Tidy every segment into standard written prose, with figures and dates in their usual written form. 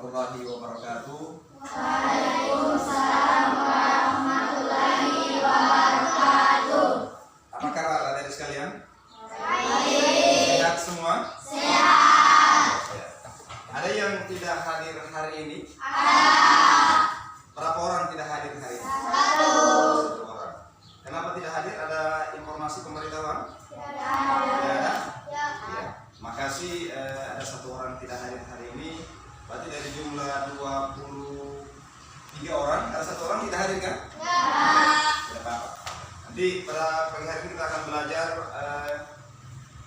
warahmatullahi wabarakatuh. Waalaikumsalam warahmatullahi wabarakatuh. Apa kabar adik-adik sekalian? Baik. Sehat semua? Sehat. Ada yang tidak hadir hari ini? Ada. Berapa orang tidak hadir hari ini? Satu. Satu orang. Kenapa tidak hadir? Ada informasi pemberitahuan? Tidak Tidak ada. ada? Ya. Ya. Makasih ada satu orang tidak hadir hari ini. Berarti dari jumlah 23 orang, ada satu orang tidak hadir kan? Ya. Tidak apa-apa. Nanti pada pagi hari ini kita akan belajar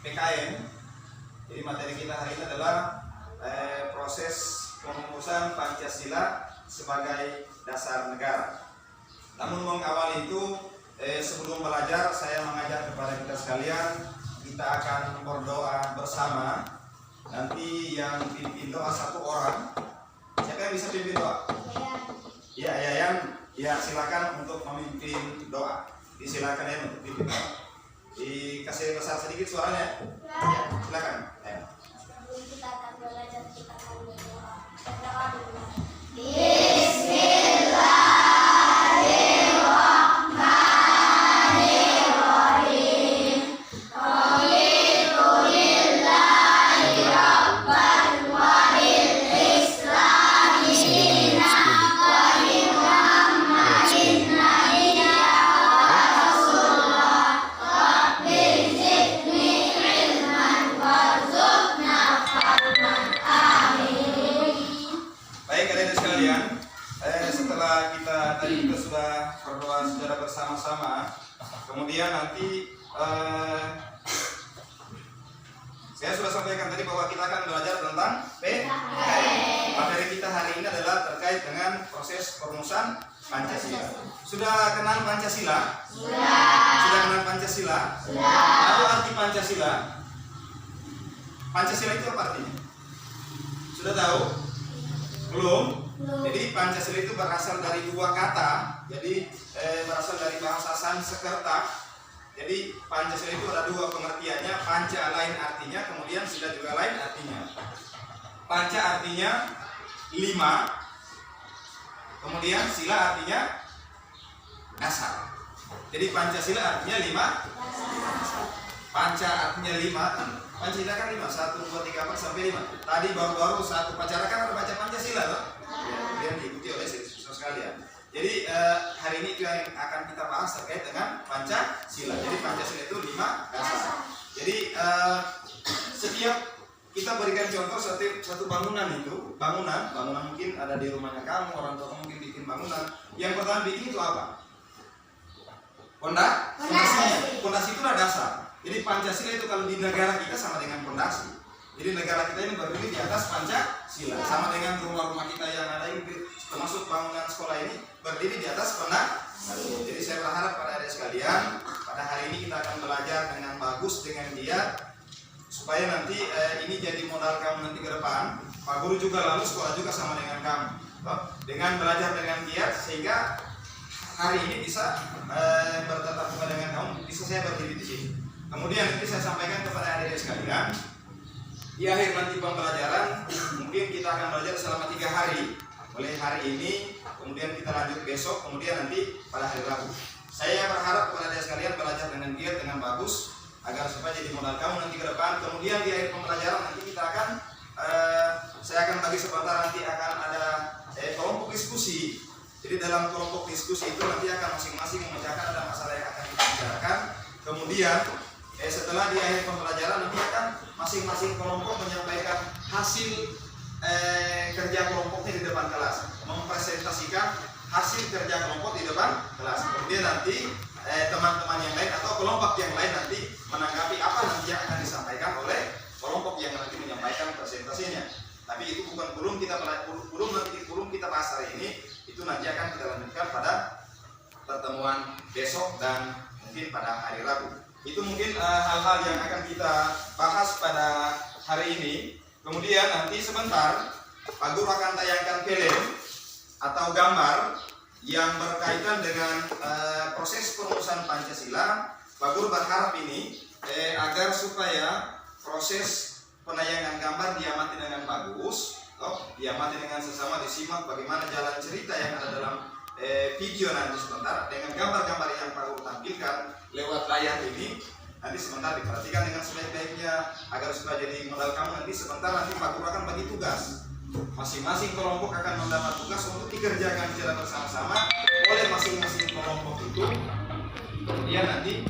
PKN. Jadi materi kita hari ini adalah proses pengurusan Pancasila sebagai dasar negara. Namun mengawali itu, sebelum belajar saya mengajak kepada kita sekalian, kita akan berdoa bersama. Nanti yang pimpin doa satu orang. Siapa yang bisa pimpin doa? Ya, Yayan. Ya, silakan untuk memimpin doa. Disilakan ya untuk pimpin doa. Dikasih besar sedikit suaranya. Ya, silakan. Ya. Sebelum kita akan belajar, kita akan berdoa. Berdoa dulu. Baik adik-adik sekalian, setelah kita sudah berdoa secara bersama-sama, kemudian nanti saya sudah sampaikan tadi bahwa kita akan belajar tentang PKN. Materi kita hari ini adalah terkait dengan proses perumusan Pancasila. Sudah kenal Pancasila? Sudah kenal Pancasila? Lalu arti Pancasila? Pancasila itu apa artinya? Sudah tahu? Belum? Jadi Pancasila itu berasal dari dua kata. Jadi berasal dari bahasa Sanskerta. Jadi Pancasila itu ada dua pengertiannya. Panca lain artinya, kemudian Sila juga lain artinya. Panca artinya 5, kemudian Sila artinya dasar. Jadi Pancasila artinya 5. Panca artinya 5. Pancasila kan 5, 1, 2, 3, 4 sampai 5. Tadi baru-baru saat upacara kan ada baca Pancasila loh. Kemudian diikuti oleh siswa sekalian. Jadi hari ini itu yang akan kita bahas terkait dengan Pancasila. Jadi Pancasila itu 5 dasar. Jadi setiap kita berikan contoh satu bangunan itu, bangunan mungkin ada di rumahnya kamu, orang tua mungkin bikin bangunan. Yang pertama bikin itu apa? Pondasi itulah dasar. Jadi Pancasila itu kalau di negara kita sama dengan pondasi. Jadi negara kita ini berdiri di atas Pancasila, sama dengan rumah-rumah kita yang ada ini, termasuk bangunan sekolah ini berdiri di atas Pancasila. Jadi saya berharap pada adik sekalian, pada hari ini kita akan belajar dengan bagus, dengan giat, supaya nanti ini jadi modal kamu nanti ke depan. Pak guru juga lalu sekolah juga sama dengan kamu. Dengan belajar dengan giat sehingga hari ini bisa bertatap muka dengan kamu, bisa saya berdiri di sini. Kemudian nanti saya sampaikan kepada adik-adik sekalian, di akhir nanti pembelajaran mungkin kita akan belajar selama 3 hari. Mulai hari ini, kemudian kita lanjut besok, kemudian nanti pada hari Rabu. Saya berharap kepada adik sekalian belajar dengan giat, dengan bagus, agar supaya jadi modal kamu nanti ke depan. Kemudian di akhir pembelajaran nanti kita akan saya akan bagi sebentar, nanti akan ada kelompok diskusi. Jadi dalam kelompok diskusi itu nanti akan masing-masing memecahkan ada masalah yang akan kita bicarakan. Kemudian setelah di akhir pembelajaran nanti akan masing-masing kelompok menyampaikan hasil kerja kelompoknya di depan kelas, mempresentasikan hasil kerja kelompok di depan kelas. Kemudian nanti teman-teman yang lain atau kelompok yang lain nanti menanggapi apa nanti yang akan disampaikan oleh kelompok yang nanti menyampaikan presentasinya. Tapi itu bukan belum kita bahas hari ini, itu nanti akan kita lanjutkan pada pertemuan besok dan mungkin pada hari Rabu. Itu mungkin hal-hal yang akan kita bahas pada hari ini. Kemudian nanti sebentar Pak Guru akan tayangkan film atau gambar yang berkaitan dengan proses perumusan Pancasila. Pak Guru berharap ini agar supaya proses penayangan gambar diamati dengan bagus, diamati dengan sesama, disimak bagaimana jalan cerita yang ada dalam video nanti sebentar dengan gambar-gambar yang Pak Guru tampilkan lewat layar ini. Nanti sebentar diperhatikan dengan sebaik-baiknya agar supaya jadi modal kamu. Nanti sebentar nanti Pak Guru akan bagi tugas. Masing-masing kelompok akan mendapat tugas untuk dikerjakan secara bersama-sama oleh masing-masing kelompok itu. Kemudian nanti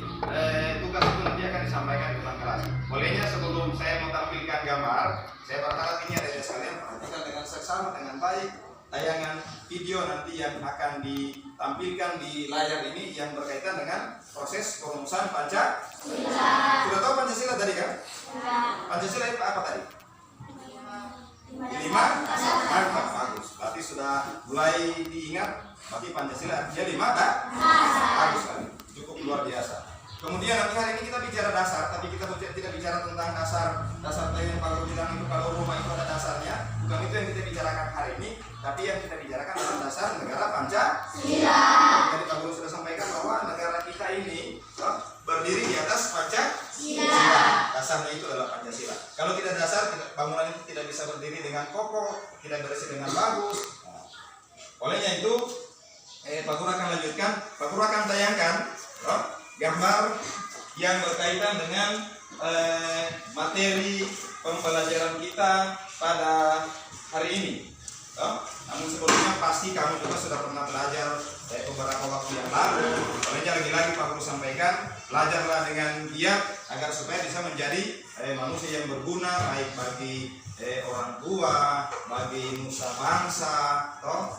tugas itu nanti akan disampaikan ke dalam kelas. Bolehnya sebelum saya mau tampilkan gambar, saya berharap ini ada sekalian perhatikan dengan seksama dengan baik tayangan video nanti yang akan ditampilkan di layar ini yang berkaitan dengan proses perumusan Pancasila. Sudah tahu Pancasila tadi kan? Pancasila itu apa tadi? 5 mantap, bagus. Berarti sudah mulai diingat. Berarti Pancasila artinya 5 bagus sekali. Cukup luar biasa. Kemudian nanti hari ini kita bicara dasar, tapi kita tidak bicara tentang dasar tadi yang Pak Guru bilang itu kalau rumah itu ada dasarnya. Bukan itu yang kita bicarakan hari ini, tapi yang kita bicarakan adalah dasar negara Pancasila. Tadi Pak Guru sudah sampaikan bahwa negara kita ini berdiri di atas Pancasila. Dasarnya itu adalah Pancasila. Kalau tidak dasar, bangunan itu tidak bisa berdiri dengan kokoh, tidak bersih dengan bagus. Olehnya itu, Pak Guru akan lanjutkan. Pak Guru akan tayangkan gambar yang berkaitan dengan materi pembelajaran kita pada hari ini. Namun sebelumnya pasti kamu juga sudah pernah belajar beberapa waktu yang lalu. Olehnya lagi-lagi Pak Guru sampaikan, belajarlah dengan giat agar supaya bisa menjadi manusia yang berguna baik bagi orang tua, bagi nusa bangsa,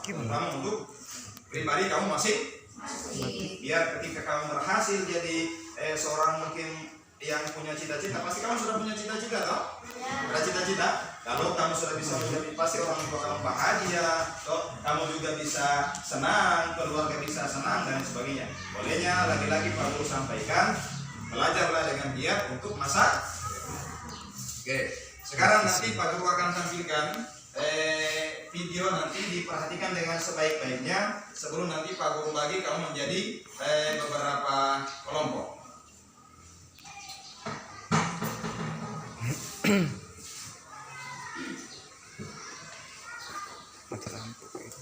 terutama untuk pribadi kamu masing. Biar ketika kamu berhasil jadi seorang mungkin yang punya cita-cita, pasti kamu sudah punya cita-cita toh? Ada cita-cita. Kalau kamu sudah bisa menjadi, pasti orang tua kamu bahagia, toh? Kamu juga bisa senang, keluarga bisa senang dan sebagainya. Bolehnya lagi-lagi Pak Guru sampaikan, belajarlah dengan giat untuk masa. Oke. Sekarang nanti Pak Guru akan tampilkan video, nanti diperhatikan dengan sebaik-baiknya sebelum nanti Pak Guru bagi kamu menjadi beberapa kelompok. Mati lampu kayak gitu.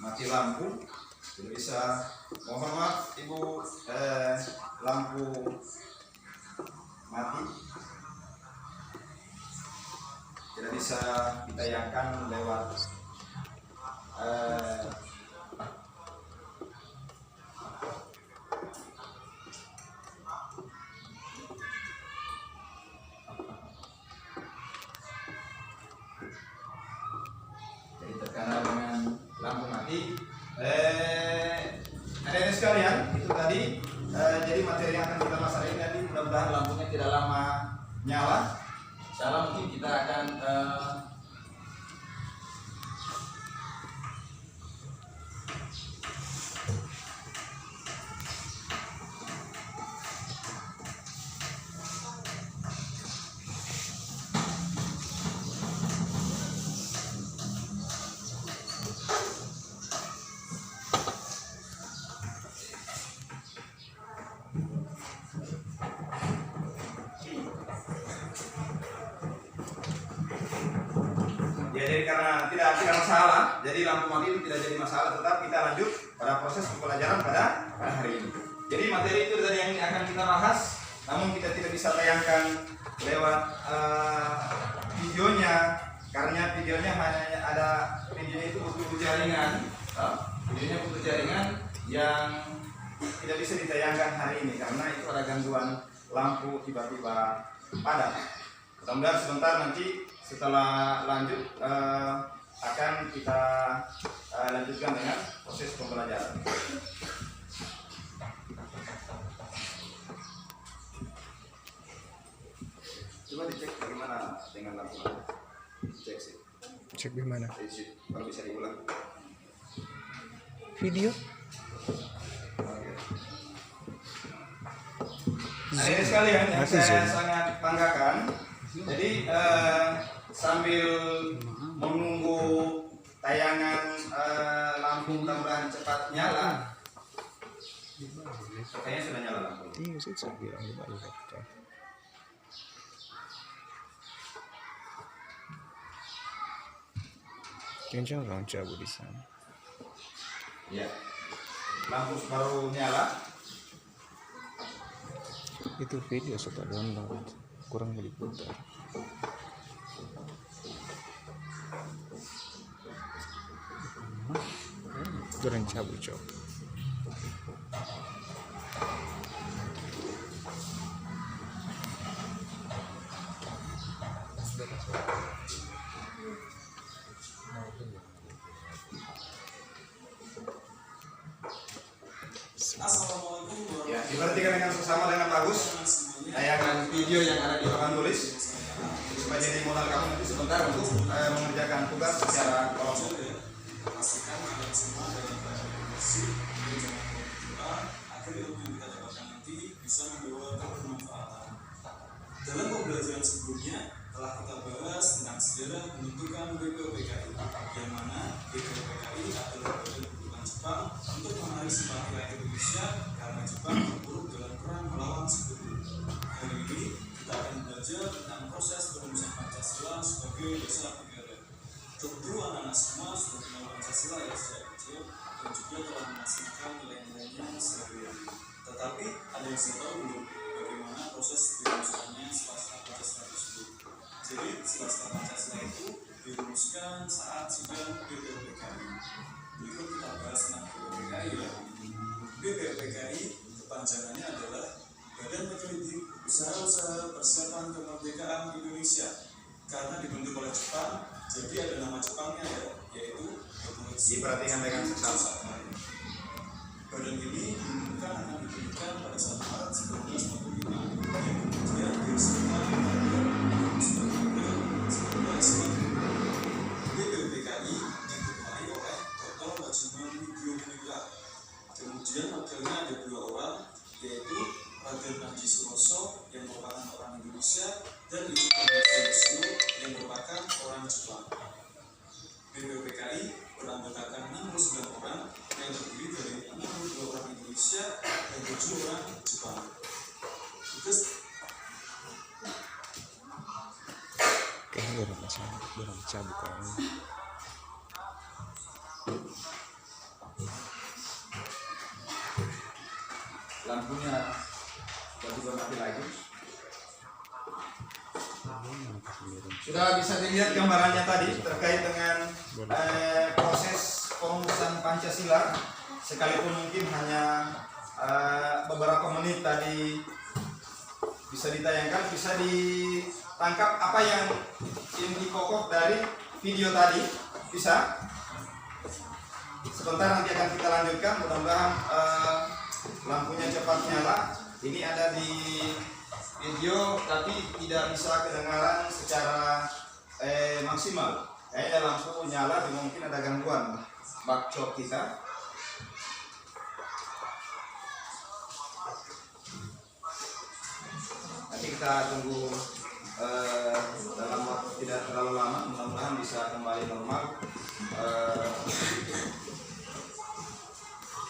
Mati lampu, tidak bisa. Mohon maaf Ibu, lampu mati, tidak bisa ditayangkan lewat jadi terkena dengan lampu mati. Adik-adik sekalian, itu tadi jadi materi yang akan kita bahas hari ini. Nanti mudah-mudahan lampunya tidak lama nyala. Insyaallah mungkin kita akan jadi karena tidak masalah, jadi lampu mati itu tidak jadi masalah, tetap kita lanjut pada proses pembelajaran pada hari ini. Jadi materi itu tadi yang akan kita bahas, namun kita tidak bisa tayangkan lewat videonya karena videonya hanya ada videonya itu butuh jaringan, videonya butuh jaringan yang tidak bisa ditayangkan hari ini karena itu ada gangguan lampu tiba-tiba padam. Mudah-mudahan sebentar nanti setelah lanjut akan kita lanjutkan dengan proses pembelajaran. Coba dicek bagaimana dengan lampu. Cek sih. Cek di mana? Kalau bisa diulang. Video? Adik sekalian yang saya sangat banggakan. Jadi sambil menunggu tayangan lampu mudah-mudahan cepat nyala. Kayaknya sudah nyala lampu. Iya sih, saya bilang di balik laptop. Kayaknya orang cabut di sana. Ya, lampu baru nyala. Itu video sudah download, kurang diputar. Kurang cabut cok. Ya, diperhatikan dengan seksama dengan bagus tayangan video yang ada di papan tulis supaya jadi modal kamu nanti sebentar untuk mengerjakan tugas secara kelompok. Pastikan kalian semua dalam belajar emosi dan jangan berdoa agar ilmu yang kita dapatkan nanti bisa membawa kebermanfaatan. Dalam pembelajaran sebelumnya telah kita bahas tentang sejarah pembentukan BPUPKI, yang mana BPUPKI adalah badan pembentukan Jepang untuk menarik simpati rakyat Indonesia karena Jepang terpuruk dalam perang melawan Sekutu. Hari ini kita akan belajar tentang proses perumusan Pancasila sebagai dasar negara. Tentu anak-anak semua sudah kenal Pancasila ya sejak kecil dan juga telah melaksanakan nilai-nilainya sehari-hari. Tetapi ada yang saya tahu belum bagaimana proses dirumuskannya swasta Pancasila tersebut. Jadi swasta Pancasila itu dirumuskan saat sidang BPUPKI. Berikut kita bahas tentang BPUPKI ya. BPUPKI kepanjangannya adalah Badan Penyelidik Usaha-Usaha Persiapan Kemerdekaan Indonesia. Karena dibentuk oleh Jepang, jadi ada nama Jepangnya ya, yaitu Diperhatikan dengan seksama. Badan ini dimungkinkan akan diberikan pada saat Maret 1945 yang kemudian diresmikan pada 1945. BPUPKI diketuai oleh Dr. Lajungan Widyonegara. Kemudian wakilnya ada 2 orang, yaitu Raden Panji Suroso yang merupakan orang Indonesia dan Ibu Suroso yang merupakan orang Jepang. BPUPKI beranggotakan 69 orang yang terdiri dari 62 orang Indonesia dan 7 orang Jepang. Terus Kayaknya orang cabut kayaknya. Lampunya tiba-tiba mati lagi. Sudah bisa dilihat gambarannya tadi terkait dengan proses perumusan Pancasila, sekalipun mungkin hanya beberapa menit tadi bisa ditayangkan, bisa ditangkap apa yang inti pokok dari video tadi, bisa. Sebentar nanti akan kita lanjutkan, mudah-mudahan lampunya cepat nyala. Ini ada di video tapi tidak bisa kedengaran secara maksimal. Kayaknya lampu nyala, mungkin ada gangguan backdrop kita. Nanti kita tunggu dalam waktu tidak terlalu lama, mudah-mudahan bisa kembali normal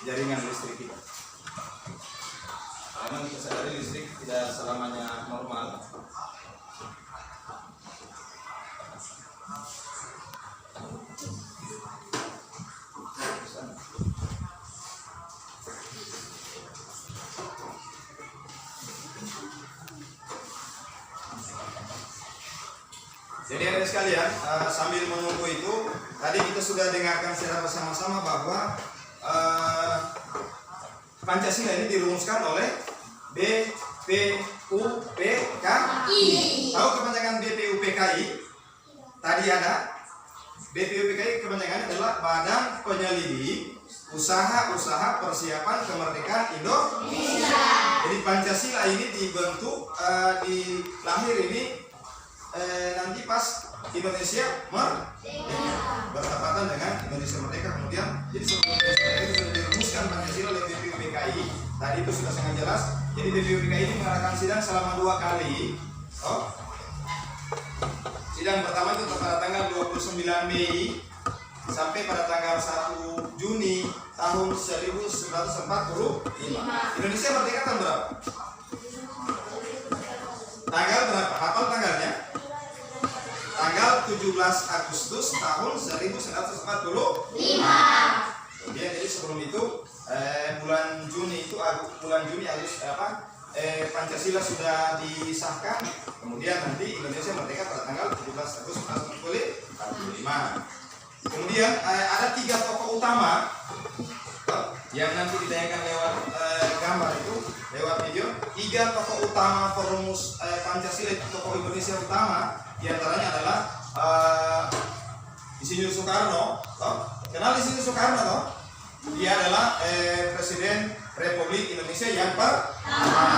jaringan listrik kita. Karena kita sadari listrik tidak selamanya normal. Jadi adik sekalian, sambil menunggu itu, tadi kita sudah dengarkan secara bersama-sama bahwa Pancasila ini dirumuskan oleh BPUPKI. Tahu kepanjangan BPUPKI? Tadi ada BPUPKI, kepanjangannya adalah Badan Penyelidik Usaha-Usaha Persiapan Kemerdekaan Indonesia. Jadi Pancasila ini dibentuk, dilahir ini nanti pas Indonesia bertepatan dengan Indonesia merdeka. Kemudian jadi sebelum Indonesia merdeka itu sudah dirumuskan Pancasila oleh BPUPKI. Tadi itu sudah sangat jelas. Jadi BPUPKI ini mengadakan sidang selama 2 kali. Sidang pertama itu pada tanggal 29 Mei sampai pada tanggal 1 Juni tahun 1945. Indonesia merdeka tahun berapa? Tanggal berapa? Hafal tanggalnya? Tanggal 17 Agustus tahun 1945. Kemudian jadi sebelum itu bulan Juni Agustus Pancasila sudah disahkan. Kemudian nanti Indonesia merdeka pada tanggal 17 Agustus 1945. Kemudian ada 3 tokoh utama yang nanti ditayangkan lewat gambar itu, lewat video. 3 tokoh utama perumus Pancasila, tokoh Indonesia utama. Di antaranya adalah Insinyur Soekarno. Kenal Insinyur Soekarno toh? Dia adalah Presiden Republik Indonesia yang pertama.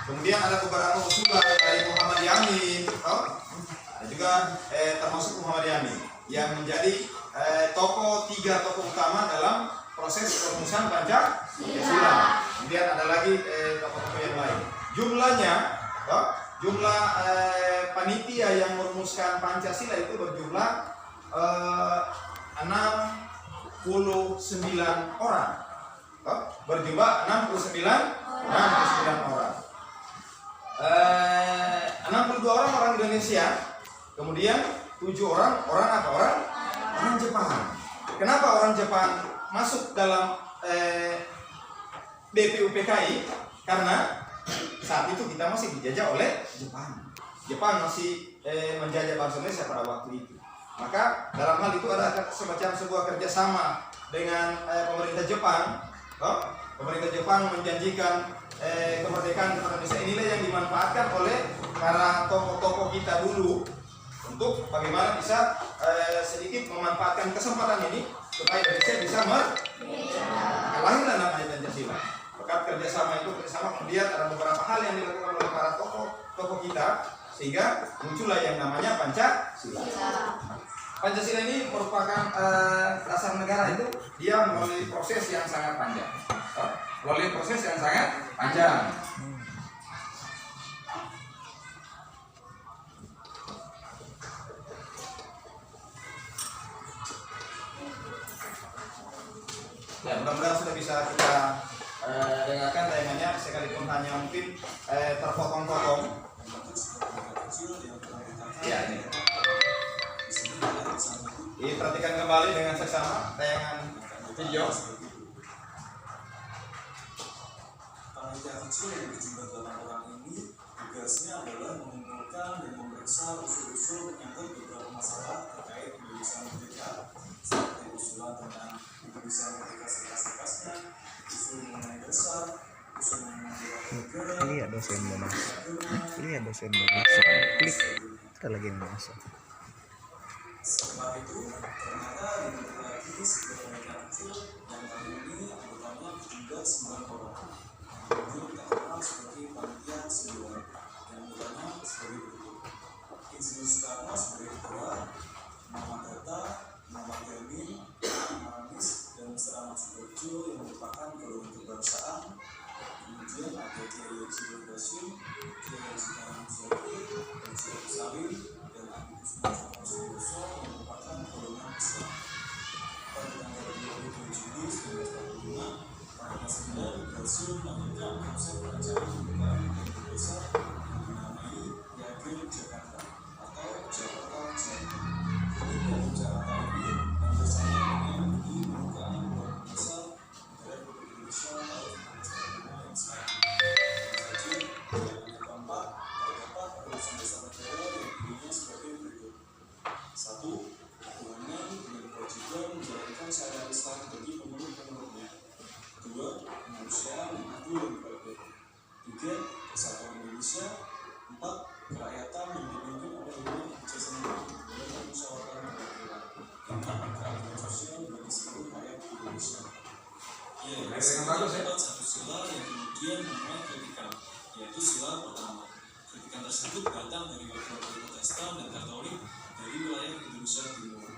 Kemudian ada beberapa usulan dari Muhammad Yamin, ada juga termasuk Muhammad Yamin yang menjadi 3 tokoh utama dalam proses perumusan Pancasila. Kemudian ada lagi tokoh-tokoh yang lain. Jumlahnya, jumlah panitia yang merumuskan Pancasila itu berjumlah 69 orang. Berjumlah 69 orang. 62 orang Indonesia, kemudian 7 orang Jepang. Kenapa orang Jepang masuk dalam BPUPKI? Karena saat itu kita masih dijajah oleh Jepang. Jepang masih menjajah bangsa Indonesia pada waktu itu. Maka dalam hal itu ada semacam sebuah kerjasama dengan pemerintah Jepang. Pemerintah Jepang menjanjikan kemerdekaan kepada Indonesia. Inilah yang dimanfaatkan oleh para tokoh-tokoh kita dulu untuk bagaimana bisa sedikit memanfaatkan kesempatan ini supaya Indonesia bisa lahirlah namanya Pancasila. Berkat kerjasama itu kemudian ada beberapa hal yang dilakukan oleh para tokoh kita sehingga muncullah yang namanya Pancasila. Pancasila ini merupakan dasar negara itu dia melalui proses yang sangat panjang. Ya, mudah-mudahan sudah bisa kita dengarkan tayangannya, sekalipun hanya mungkin terpotong-potong. Ya, ini perhatikan kembali dengan seksama tayangan video. Panitia kecil yang berjumlah 8 orang ini tugasnya adalah mengumpulkan dan memeriksa usul-usul menyangkut beberapa masalah terkait Indonesia merdeka, seperti usulan tentang Indonesia merdeka sekas-sekasnya, usul mengenai dasar, usul mengenai negara. Lihat dosen bermasuk. Klik. Ada lagi yang masuk. Setelah itu, ternyata dibentuk lagi sebuah panitia kecil yang kali ini anggotanya berjumlah 9 orang. Ini kita kenal sebagai panitia 9 yang anggotanya sebagai berikut: Insinyur Soekarno sebagai ketua, Muhammad Hatta, Muhammad Yamin, Maramis, dan Mr. Ahmad Subarjo yang merupakan golongan kebangsaan. Kemudian ada Kiai Haji Basim, Kiai Haji Karim Muzaki, Haji Salim, dan Abi Kusuma Suyoso yang merupakan golongan Islam. Pada tanggal 22 Juli 1945, Panitia 9 berhasil melakukan konsep acara kemerdekaan Indonesia yang dinamai Yakin Jakarta atau Jakarta Jaya. Jadi dalam Jakarta ini yang bersama dengan kemerdekaan Indonesia, negara Republik Indonesia tahun 1945 yang sekarang. Jadi yang keempat terdapat urusan dasar negara yang dirinya sebagai berikut: 1. Kewenangan dengan kewajiban menjalankan syariat Islam bagi pemeluk-pemeluknya. 2. Kemanusiaan yang adil dan beradab. 3. Kesatuan Indonesia. 4. Kerakyatan yang dipimpin oleh Dewan Kerjasama dan Musyawarah Mufakat. 5. Keadilan sosial bagi seluruh rakyat Indonesia. Ya, terdapat satu sila yang kemudian menuai kritikan, yaitu sila pertama. Kritikan tersebut datang dari wakil-wakil Protestan dan Katolik dari wilayah Indonesia Timur.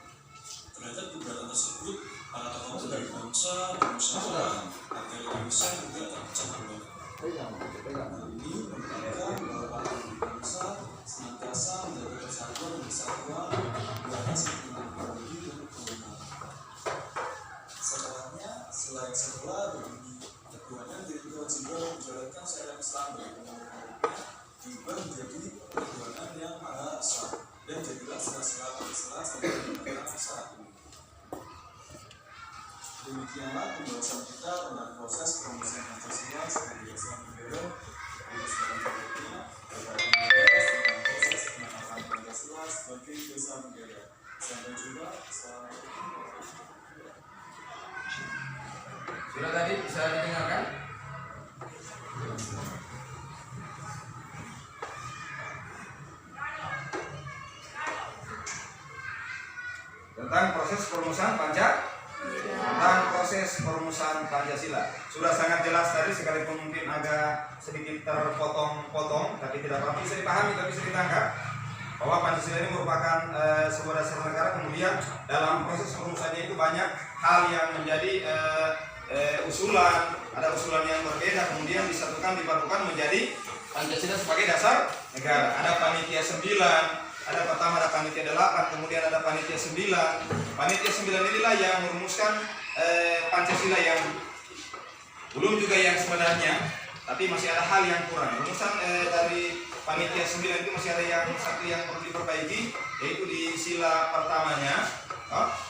Terhadap keberatan tersebut, para tokoh dari bangsa dan musyawarah agar Indonesia juga terpecah belah. Hal ini menunjukkan bahwa para pendiri bangsa senantiasa menjaga persatuan dan kesatuan di atas kepentingan pribadi dan kewenangan. Selain sekolah, bagi keduanya menjadi kewajiban menjalankan syariat Islam bagi juga menjadi keduanya yang maha esa dan jadilah sela-sela sampai dengan saat ini. Demikianlah pembahasan kita tentang proses perumusan Pancasila sebagai dasar negara di sekarang berikutnya akan membahas tentang proses penerapan Pancasila sebagai dasar negara. Sampai jumpa. Assalamualaikum. Sudah tadi bisa didengarkan? Tentang proses perumusan Pancasila. Sudah sangat jelas tadi, sekalipun mungkin agak sedikit terpotong-potong, tapi tidak apa-apa, bisa dipahami, tapi bisa ditangkap bahwa Pancasila ini merupakan sebuah dasar negara. Kemudian dalam proses perumusannya itu banyak hal yang menjadi usulan, ada usulan yang berbeda, kemudian disatukan, dipadukan menjadi Pancasila sebagai dasar negara. Ada panitia 9, ada pertama ada panitia 8, kemudian ada panitia 9. Panitia 9 inilah yang merumuskan Pancasila yang belum juga yang sebenarnya, tapi masih ada hal yang kurang. Rumusan dari panitia 9 itu masih ada yang satu yang perlu diperbaiki, yaitu di sila pertamanya,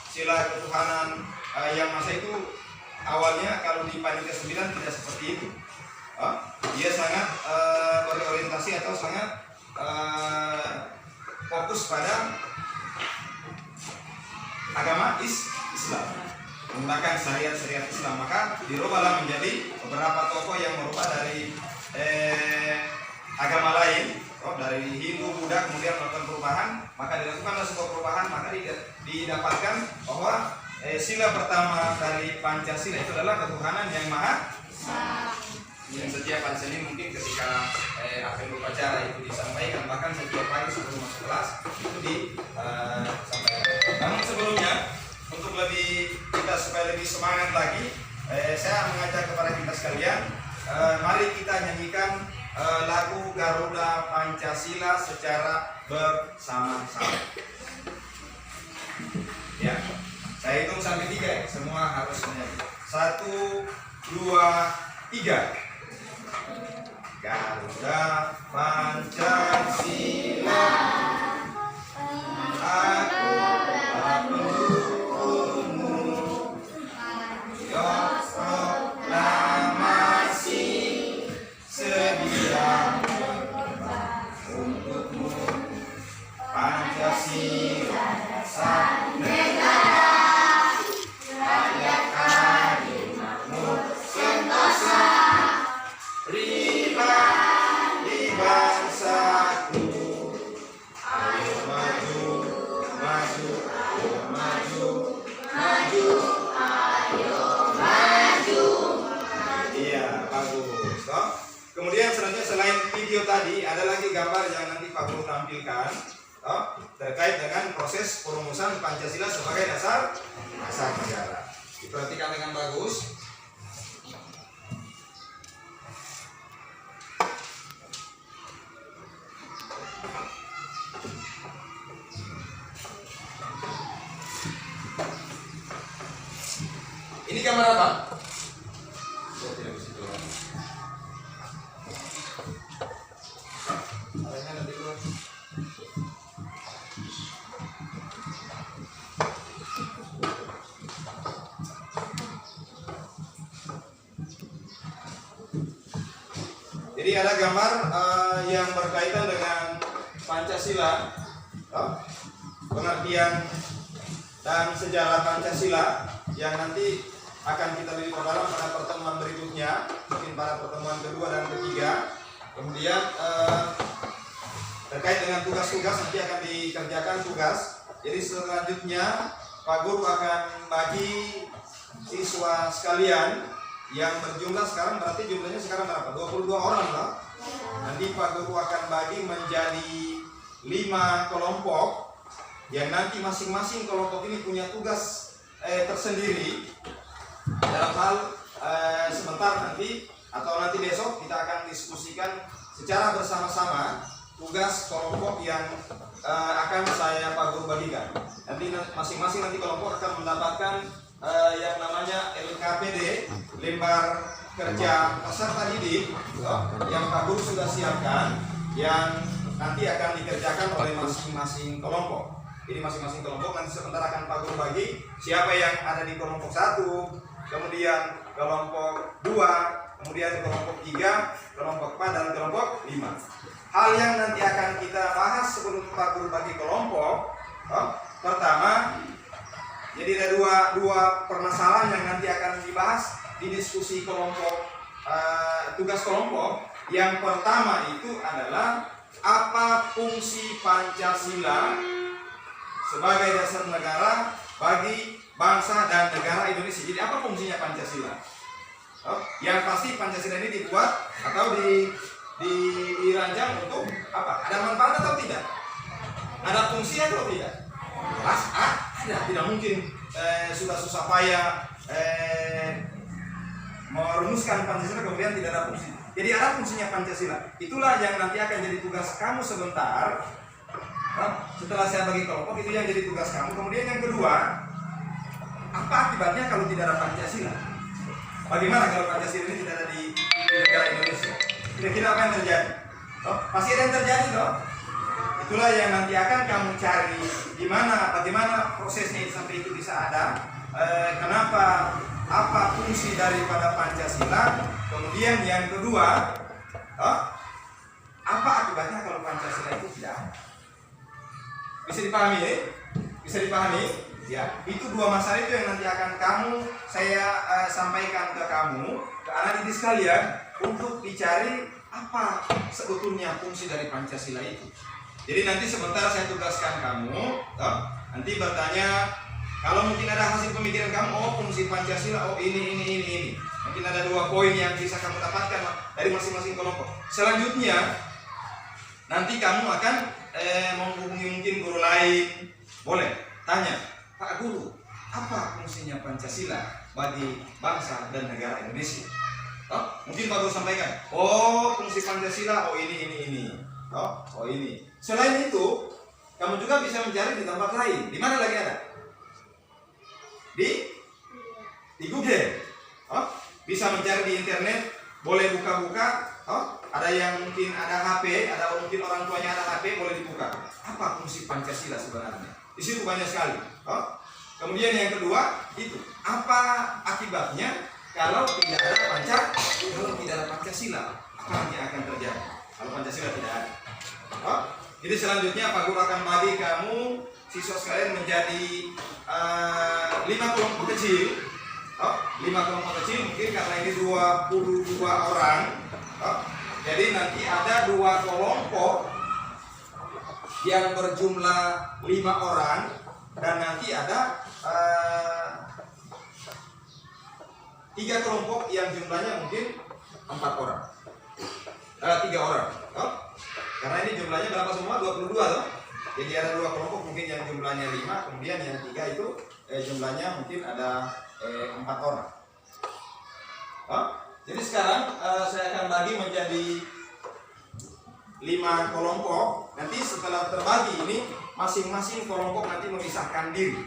sila ketuhanan yang masa itu awalnya kalau di panitia 9 tidak seperti itu. Dia sangat berorientasi atau sangat fokus pada agama Islam, menggunakan syariat Islam. Maka dirubahlah menjadi beberapa tokoh yang merubah dari agama lain, dari Hindu, Buddha, kemudian melakukan perubahan. Maka dilakukanlah sebuah perubahan, maka didapatkan bahwa sila pertama dari Pancasila itu adalah ketuhanan yang maha esa. Yang setiap Pancasila ini mungkin ketika akhir upacara itu disampaikan, bahkan setiap pagi sebelum masuk kelas itu disampaikan. Namun sebelumnya, untuk lebih kita supaya lebih semangat lagi, saya mengajak kepada kita sekalian, mari kita nyanyikan lagu Garuda Pancasila secara bersama-sama. Ya, saya hitung sampai 3 ya, semua harus menyanyi. 1, 2, 3. Garuda Pancasila, aku pendukungmu, Yos proklamasi, sedia untukmu. Pancasila dasar negara, rakyat adil makmur sentosa, riba di bangsaku. Ayo maju, maju, ayo maju, maju, ayo maju. Iya, bagus. Toh? Kemudian selanjutnya selain video tadi ada lagi gambar yang nanti Pak Guru tampilkan, terkait dengan proses perumusan Pancasila sebagai dasar negara. Diperhatikan dengan bagus. Ini gambar apa? Saya tidak bisa turun. Arahnya nanti turun. Jadi ada gambar yang berkaitan dengan Pancasila, pengertian dan sejarah Pancasila yang nanti akan kita lebih perdalam pada pertemuan berikutnya, mungkin pada pertemuan kedua dan ketiga. Kemudian terkait dengan tugas-tugas nanti akan dikerjakan tugas. Jadi selanjutnya Pak Guru akan bagi siswa sekalian yang berjumlah sekarang, berarti jumlahnya sekarang berapa? 22 orang lah. Nanti Pak Guru akan bagi menjadi 5 kelompok yang nanti masing-masing kelompok ini punya tugas tersendiri. Dalam hal sebentar nanti atau nanti besok kita akan diskusikan secara bersama-sama tugas kelompok yang akan saya Pak Guru bagikan. Nanti masing-masing nanti kelompok akan mendapatkan yang namanya LKPD lembar kerja peserta didik yang Pak Guru sudah siapkan, yang nanti akan dikerjakan oleh masing-masing kelompok. Ini masing-masing kelompok nanti sebentar akan Pak Guru bagi siapa yang ada di kelompok 1, kemudian kelompok 2, kemudian kelompok 3, kelompok 4, dan kelompok 5. Hal yang nanti akan kita bahas sebelum Pak Guru bagi kelompok, pertama, jadi ada dua permasalahan yang nanti akan dibahas di diskusi kelompok, tugas kelompok. Yang pertama itu adalah apa fungsi Pancasila sebagai dasar negara bagi bangsa dan negara Indonesia. Jadi apa fungsinya Pancasila? Yang pasti Pancasila ini dibuat atau dirancang untuk apa? Ada manfaat atau tidak? Ada fungsi atau tidak? Jelas ada. Tidak mungkin sudah susah payah merumuskan Pancasila kemudian tidak ada fungsi. Jadi ada fungsinya Pancasila. Itulah yang nanti akan jadi tugas kamu sebentar. Setelah saya bagi kelompok, itu yang jadi tugas kamu. Kemudian yang kedua, apa akibatnya kalau tidak ada Pancasila? Bagaimana kalau Pancasila ini tidak ada di negara Indonesia? Kira-kira apa yang terjadi? Pasti ada yang terjadi toh. Itulah yang nanti akan kamu cari. Bagaimana prosesnya sampai itu bisa ada? Kenapa? Apa fungsi daripada Pancasila? Kemudian yang kedua, apa akibatnya kalau Pancasila itu tidak ada? Bisa dipahami ya? Bisa dipahami? Ya, itu dua masalah itu yang nanti akan saya sampaikan ke kamu, ke anak didik sekalian, untuk dicari apa sebetulnya fungsi dari Pancasila itu. Jadi nanti sebentar saya tugaskan kamu, nanti bertanya, kalau mungkin ada hasil pemikiran kamu, fungsi Pancasila, ini. Mungkin ada 2 poin yang bisa kamu dapatkan dari masing-masing kelompok. Selanjutnya, nanti kamu akan menghubungi mungkin guru lain, boleh tanya, Pak Guru, apa fungsinya Pancasila bagi bangsa dan negara Indonesia? Mungkin Pak Guru sampaikan, fungsi Pancasila, ini. Ini. Selain itu, kamu juga bisa mencari di tempat lain. Di mana lagi ada? Di Google. Bisa mencari di internet, boleh buka-buka. Ada yang mungkin ada HP, ada mungkin orang tuanya ada HP, boleh dibuka. Apa fungsi Pancasila sebenarnya? Di situ banyak sekali. Kemudian yang kedua itu apa akibatnya kalau tidak ada Pancasila? Apa yang akan terjadi kalau Pancasila tidak ada? Jadi selanjutnya Pak Guru akan bagi kamu siswa sekalian menjadi 5 kelompok kecil. 5 kelompok kecil mungkin karena ini 22 orang. Jadi nanti ada 2 kelompok yang berjumlah 5 orang dan nanti ada 3 kelompok yang jumlahnya mungkin 4 orang. 3 orang. Karena ini jumlahnya berapa semua? 22 toh. Jadi ada 2 kelompok mungkin yang jumlahnya 5, kemudian yang 3 itu jumlahnya mungkin ada 4 orang. Jadi sekarang saya akan bagi menjadi 5 kelompok. Nanti setelah terbagi ini masing-masing kelompok nanti memisahkan diri.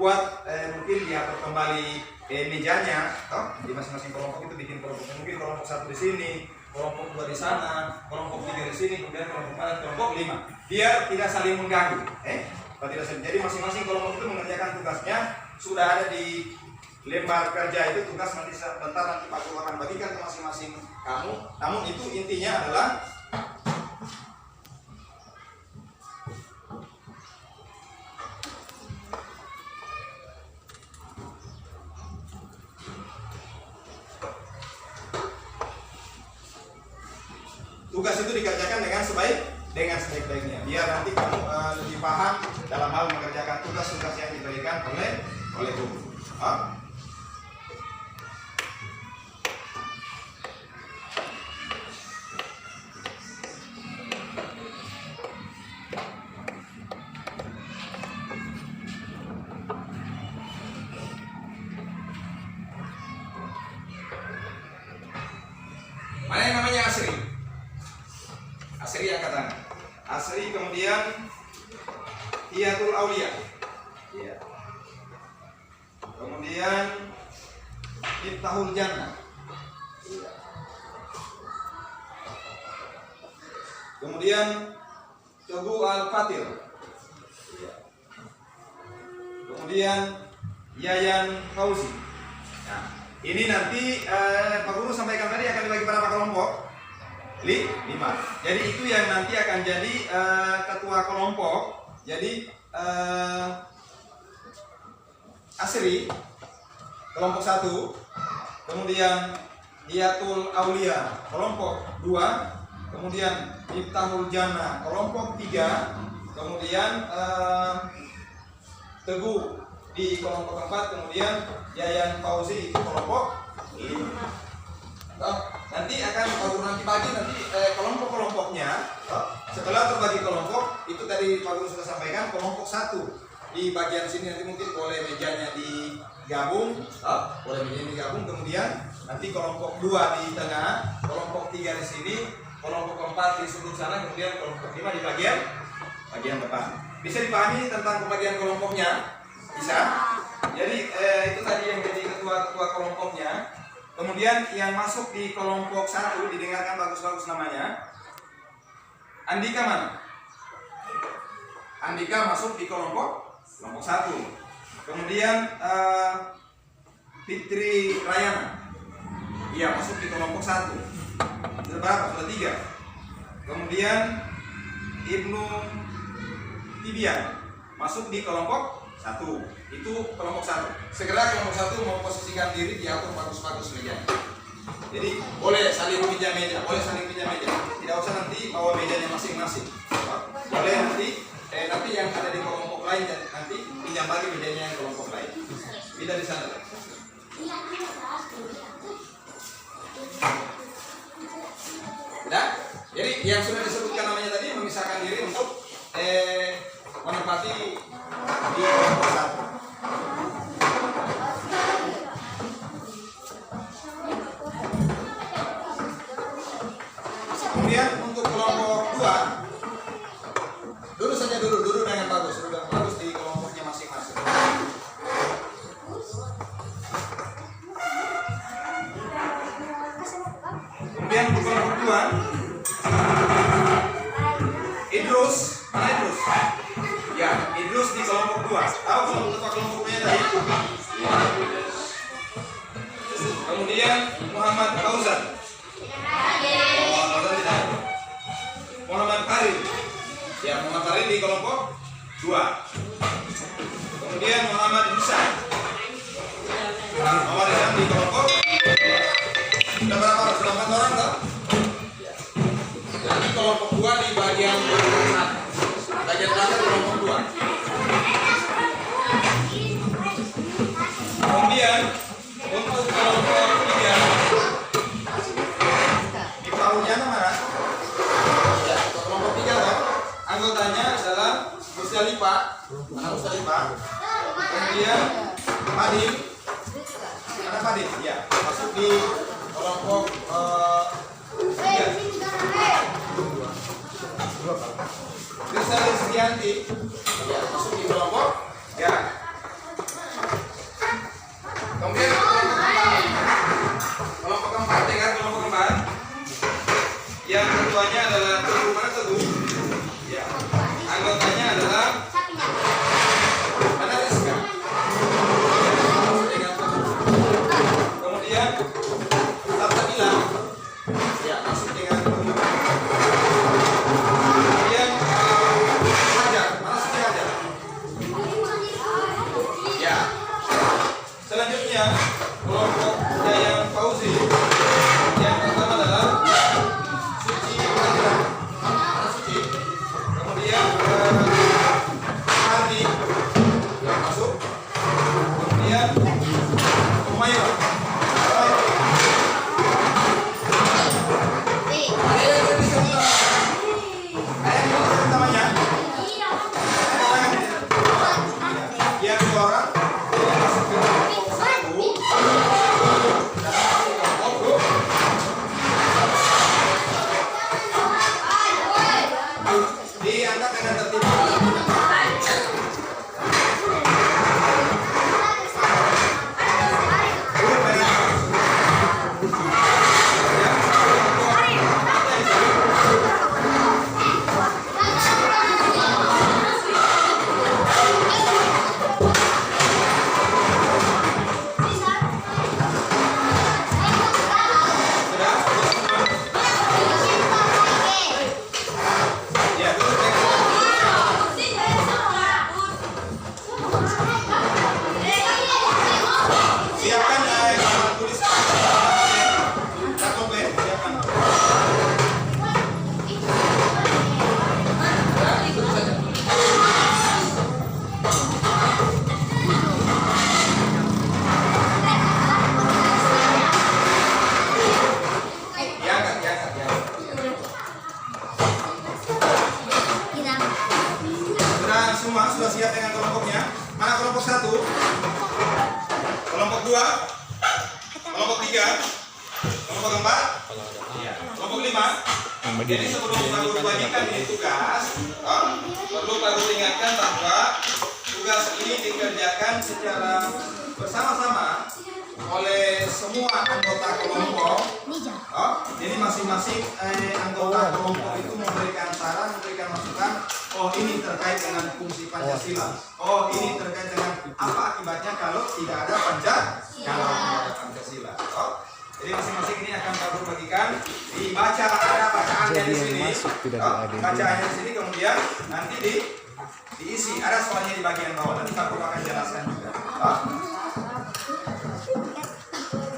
Buat mungkin diatur kembali mejanya. Di masing-masing kelompok itu bikin kelompok. Mungkin kelompok 1 di sini, kelompok 2 di sana, kelompok 3 di sini, kemudian kelompok 4, kelompok 5. Biar tidak saling mengganggu. Jadi masing-masing kelompok itu mengerjakan tugasnya sudah ada di lembar kerja itu. Tugas nanti sebentar nanti Pak Guru akan bagikan ke masing-masing kamu. Namun itu intinya adalah tugas itu dikerjakan dengan sebaik-baiknya. Biar nanti kamu lebih paham dalam hal mengerjakan tugas-tugas yang diberikan oleh guru. Mana yang namanya Asri? Asri angkat tangan. Asri, kemudian Hiyatul Aulia. Iya. Kemudian Miftahul Jannah. Kemudian Teguh Al-Fatil. Kemudian Yayan Fauzi. Nah, ini nanti Pak Guru sampaikan tadi akan dibagi berapa kelompok? 5. Jadi itu yang nanti akan jadi ketua kelompok. Jadi Asri kelompok 1, kemudian Hiyatul Aulia kelompok 2, kemudian Miftahul Jannah kelompok 3, kemudian Teguh di kelompok 4, kemudian Yayan Fauzi itu kelompok 5. Nanti akan nanti pagi nanti kelompok-kelompoknya setelah terbagi kelompok itu tadi Pak Guru sudah sampaikan kelompok 1 di bagian sini nanti mungkin boleh mejanya digabung, boleh mejanya digabung, kemudian nanti kelompok 2 di tengah, kelompok 3 di sini, kelompok 4 di sudut sana, kemudian kelompok 5 di bagian depan. Bisa dipahami tentang pembagian kelompoknya? Bisa? Jadi itu tadi yang jadi ketua kelompoknya. Kemudian yang masuk di kelompok 1 didengarkan bagus-bagus namanya. Andika mana? Andika masuk di kelompok 1. Kemudian Fitri Rayana, iya masuk di kelompok 1. Sudah berapa? Sudah 3. Kemudian Ibnu Tibian masuk di kelompok 1. Itu kelompok 1. Segera kelompok 1 memposisikan diri, diatur bagus-bagus meja. Jadi boleh saling pinjam meja, Tidak usah nanti bawa mejanya masing-masing. Boleh nanti yang ada di kelompok lain nanti pinjam lagi mejanya yang kelompok lain. Tidak di sana. Nah, jadi yang sudah disebutkan namanya tadi memisahkan diri untuk menempati di kelompok 1. Kemudian untuk kelompok 2 duduk dengan bagus, di kelompoknya masing-masing. Kemudian untuk kelompok 2 Idrus, mana Idrus? Ya, Idrus di kelompok 2. Tahu ketua kelompoknya tadi? Kemudian Muhammad Fauzan. Muhammad Farid. Ya, Muhammad Farid di kelompok 2. Kemudian Muhammad Husain. Muhammad Husain di kelompok 2. Sudah berapa orang? Sudah 4 orang toh? Jadi kelompok 2 di bagian belakang. Bagian belakang kelompok 2. Kemudian untuk kelompok 3 di Paujana mana? Ya, kelompok 3 toh. Anggotanya adalah Musdalifah, anak Musdalifah. Kemudian Padim, anak Padim, ya masuk di kelompok 3. Rizal Setianti, ya masuk di kelompok 3. Kemudian kelompok keempat, dengar kelompok keempat. Yang ketuanya adalah Teguh, mana Teguh? Ya, anggotanya adalah mana Rizka. Kemudian Sabtabila, ya masuk dengan Teguh. Kemudian Hajar, mana Siti Hajar? Ya. Selanjutnya kelompok Yayan Fauzi. Yang pertama adalah Suci Hajra, mana Suci. Kemudian Hardi yang masuk. Kemudian Umayyah. Ada yang disebut namanya? Yang dua orang yang masuk ke kelompok 1. Kelompok 3, kelompok 4, iya. Kelompok 5. Jadi sebelum Pak Guru bagikan ini tugas, perlu Pak Guru ingatkan bahwa tugas ini dikerjakan secara bersama-sama oleh semua anggota kelompok. Jadi masing-masing anggota kelompok itu memberikan saran, memberikan masukan. Oh, ini terkait dengan fungsi Pancasila. Oh, ini terkait dengan apa akibatnya kalau tidak ada Pancasila. Jadi masing-masing ini akan Pak Guru bagikan, dibaca, ada bacaannya di sini. Bacaannya di sini, kemudian nanti diisi. Ada soalnya di bagian bawah, nanti Pak Guru akan jelaskan juga.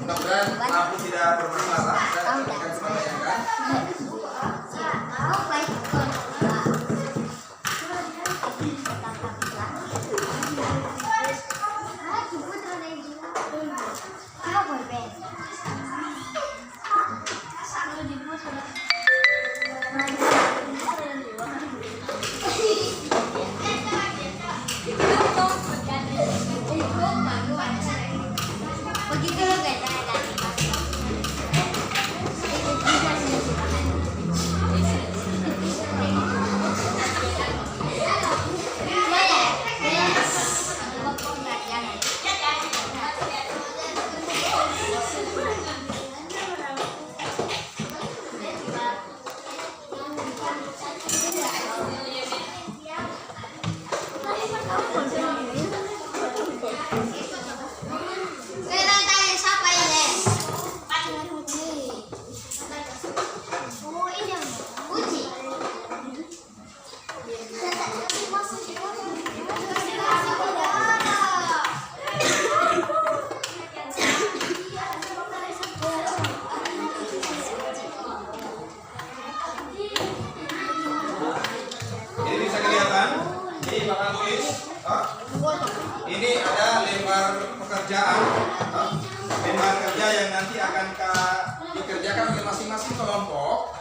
Mudah-mudahan lampu tidak bermasalah. Saya akan sampaikan. Begitu loh guys. Ini ada lembar pekerjaan, lembar kerja yang nanti akan dikerjakan oleh masing-masing kelompok,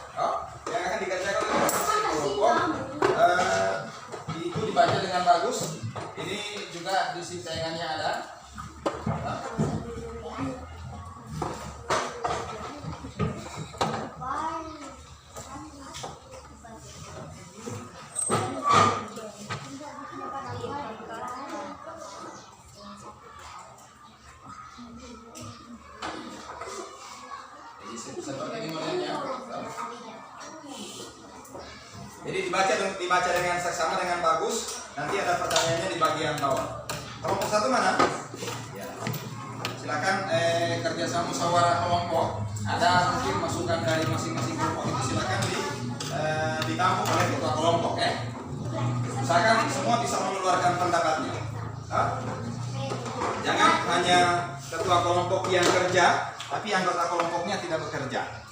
yang akan dikerjakan oleh masing-masing kelompok. Itu dibaca dengan bagus. Ini juga di sisi tayangannya ada. Jadi dibaca dengan seksama dengan bagus. Nanti ada pertanyaannya di bagian bawah. Kelompok 1 mana? Ya. Silakan kerjasama musyawarah kelompok. Ada mungkin masukan dari masing-masing kelompok itu silakan ditampung oleh ketua kelompok ya. Usahakan semua bisa mengeluarkan pendapatnya. Jangan hanya ketua kelompok yang kerja, tapi anggota kelompoknya tidak bekerja.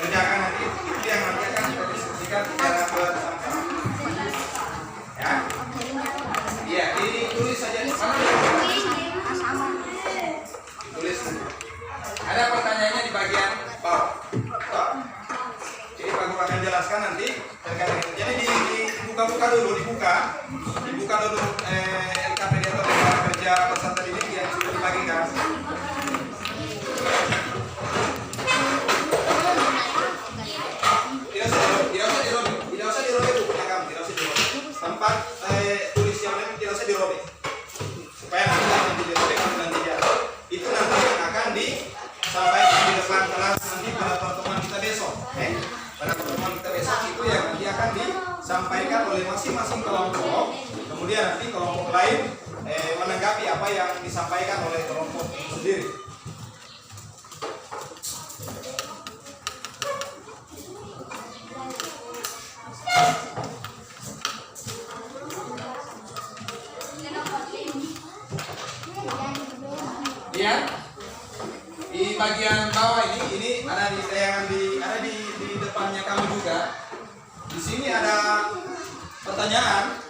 Dikerjakan nanti, itu yang nanti akan kita diskusikan secara bersama-sama. Ya, iya, ditulis saja di sana. Tulis. Ada pertanyaannya di bagian bawah. Jadi Pak Guru akan jelaskan nanti terkait dengan. Jadi dibuka dulu LKPD atau lembar kerja peserta didik yang sudah dibagikan. Tidak usah dirobek bukunya kamu, tidak usah dirobek. Tempat tulis yang lain tidak usah dirobek. Supaya nanti dirobek nanti jatuh. Itu nanti yang akan disampaikan di depan kelas nanti pada pertemuan kita besok. Pada pertemuan kita besok itu yang nanti akan disampaikan oleh masing-masing kelompok. Kemudian nanti kelompok lain menanggapi apa yang disampaikan oleh kelompok sendiri. Ya, di bagian bawah ini ada di tayangan ada di depannya kamu juga. Di sini ada pertanyaan.